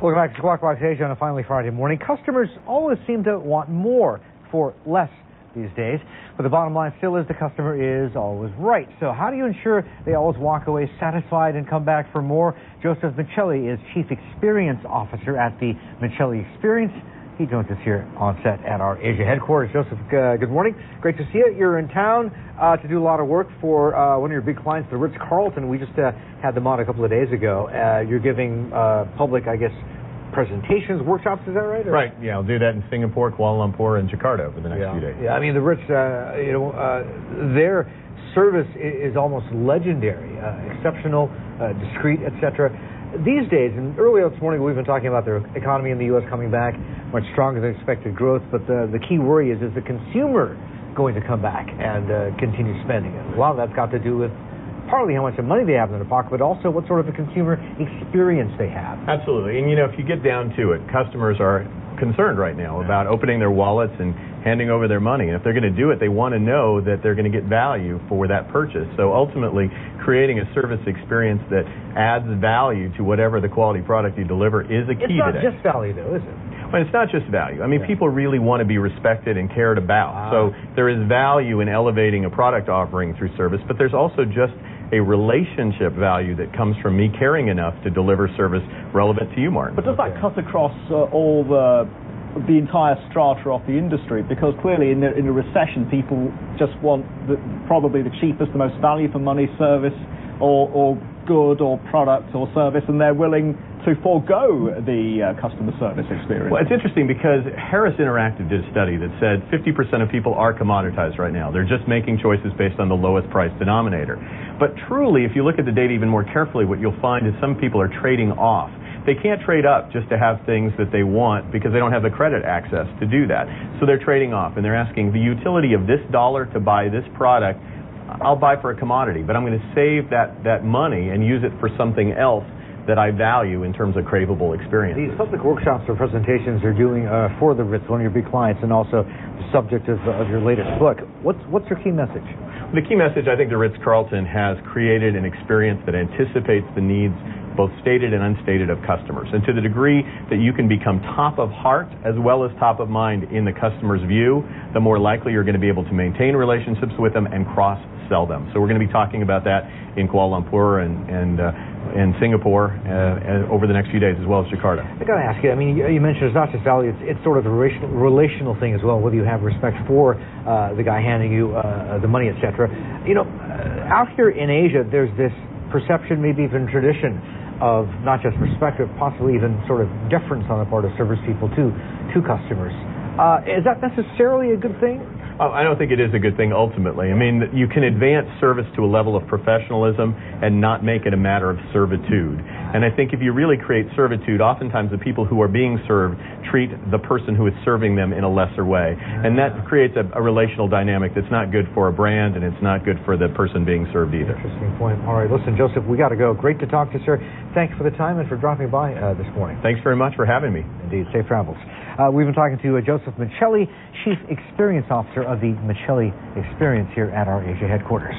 Welcome back to Squawk Box Asia on a finally Friday morning. Customers always seem to want more for less these days, but the bottom line still is the customer is always right. So how do you ensure they always walk away satisfied and come back for more? Joseph Michelli is Chief Experience Officer at the Michelli Experience. He joins us here on set at our Asia headquarters. Joseph, good morning. Great to see you. You're in town to do a lot of work for one of your big clients, the Ritz-Carlton. We just had them on a couple of days ago. You're giving public, I guess, presentations, workshops, is that right? Or? Right, yeah, I'll do that in Singapore, Kuala Lumpur, and Jakarta over the next few days. Yeah, I mean, the Ritz, their service is almost legendary, exceptional, discreet, etc. These days, and earlier this morning we've been talking about the economy in the U.S. coming back, much stronger than expected growth, but the key worry is the consumer going to come back and continue spending? And a lot of that's got to do with partly how much money they have in their pocket, but also what sort of a consumer experience they have. Absolutely. And, if you get down to it, customers are concerned right now about opening their wallets and handing over their money. And if they're going to do it, they want to know that they're going to get value for that purchase. So ultimately, creating a service experience that adds value to whatever the quality product you deliver is a key today. It's not just value, though, is it? Well, it's not just value. I mean, people really want to be respected and cared about. So there is value in elevating a product offering through service, but there's also just a relationship value that comes from me caring enough to deliver service relevant to you, Martin. But does that cut across all the entire strata of the industry? Because clearly in a recession, people just want probably the cheapest, the most value for money service or good or product or service, and they're willing to forego the customer service experience. Well, it's interesting because Harris Interactive did a study that said 50% of people are commoditized right now. They're just making choices based on the lowest price denominator. But truly, if you look at the data even more carefully, what you'll find is some people are trading off. They can't trade up just to have things that they want because they don't have the credit access to do that. So they're trading off, and they're asking the utility of this dollar to buy this product. I'll buy for a commodity, but I'm going to save that money and use it for something else that I value in terms of craveable experiences. These public workshops or presentations you're doing for the Ritz, one of your big clients, and also the subject of your latest book. What's your key message? The key message, I think the Ritz-Carlton has created an experience that anticipates the needs, both stated and unstated, of customers. And to the degree that you can become top of heart as well as top of mind in the customer's view, the more likely you're going to be able to maintain relationships with them and cross-sell them. So we're going to be talking about that in Kuala Lumpur and Singapore over the next few days, as well as Jakarta. I got to ask you, I mean, you mentioned it's not just value, it's sort of a relational thing as well, whether you have respect for the guy handing you the money, etc. Out here in Asia, there's this perception, maybe even tradition, of not just respect, but possibly even sort of deference on the part of service people to customers. Is that necessarily a good thing? I don't think it is a good thing ultimately. I mean, you can advance service to a level of professionalism and not make it a matter of servitude. And I think if you really create servitude, oftentimes the people who are being served treat the person who is serving them in a lesser way. And that creates a relational dynamic that's not good for a brand, and it's not good for the person being served either. Interesting point. All right, listen, Joseph, we got to go. Great to talk to you, sir. Thanks for the time and for dropping by this morning. Thanks very much for having me. Indeed. Safe travels. We've been talking to Joseph Michelli, Chief Experience Officer of the Michelli Experience here at our Asia headquarters.